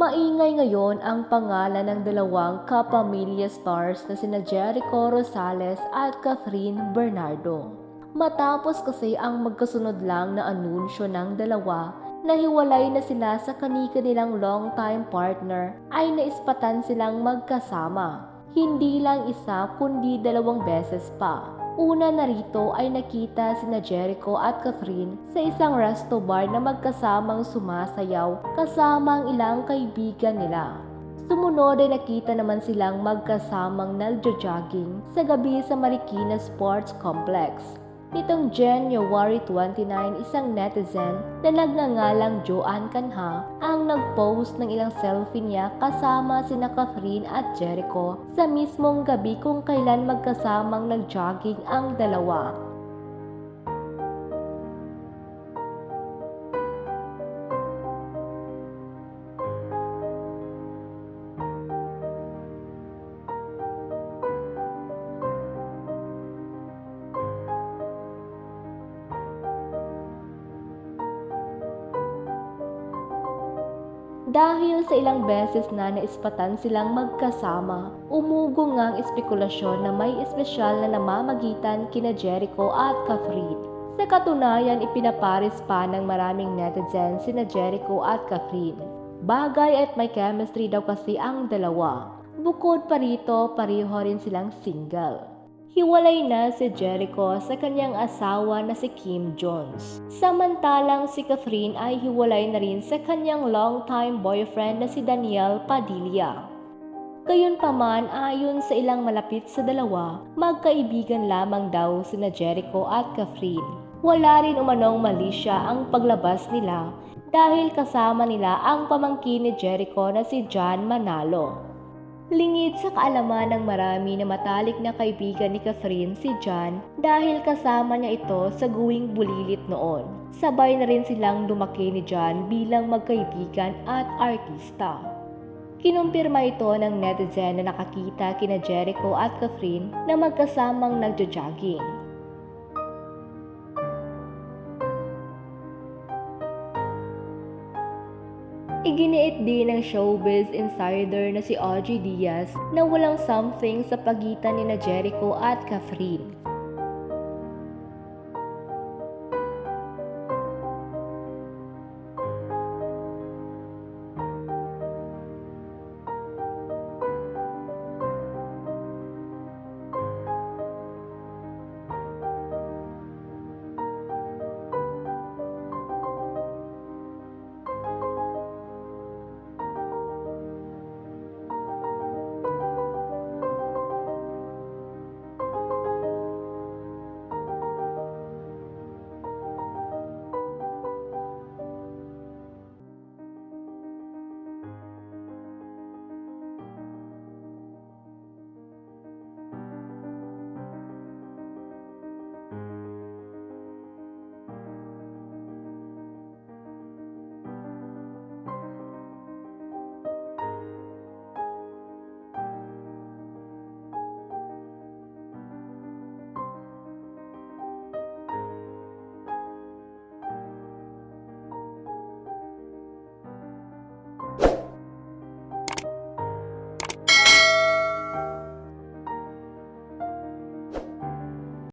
Maingay ngayon ang pangalan ng dalawang kapamilya stars na sina Jericho Rosales at Catherine Bernardo. Matapos kasi ang magkasunod lang na anunsyo ng dalawa na hiwalay na sila sa kani-kanilang long-time partner ay naispatan silang magkasama. Hindi lang isa kundi dalawang beses pa. Una na rito ay nakita sina Jericho at Catherine sa isang resto bar na magkasamang sumasayaw kasama ang ilang kaibigan nila. Sumunod ay nakita naman silang magkasamang nagjo-jogging sa gabi sa Marikina Sports Complex. Nitong January 29, isang netizen na nagngangalang Joanne Canha ang nag-post ng ilang selfie niya kasama sina Catherine at Jericho sa mismong gabi kung kailan magkasamang nag-jogging ang dalawa. Dahil sa ilang beses na naispatan silang magkasama, umugo nga ang espekulasyon na may espesyal na namamagitan kina Jericho at Catherine. Sa katunayan, ipinaparis pa ng maraming netizens sina Jericho at Catherine. Bagay at may chemistry daw kasi ang dalawa. Bukod pa rito, pareho rin silang single. Hiwalay na si Jericho sa kanyang asawa na si Kim Jones. Samantalang si Catherine ay hiwalay na rin sa kanyang long-time boyfriend na si Daniel Padilla. Gayunpaman, ayon sa ilang malapit sa dalawa, magkaibigan lamang daw sina Jericho at Catherine. Wala rin umanong mali siya ang paglabas nila dahil kasama nila ang pamangkin ni Jericho na si John Manalo. Lingid sa kaalaman ng marami na matalik na kaibigan ni Catherine si John dahil kasama niya ito sa guwing bulilit noon. Sabay na rin silang lumaki ni John bilang magkaibigan at artista. Kinumpirma ito ng netizen na nakakita kina Jericho at Catherine na magkasamang nagjo-jogging. Iginiit din ng showbiz insider na si Audrey Diaz na walang something sa pagitan ni Jericho at Catherine.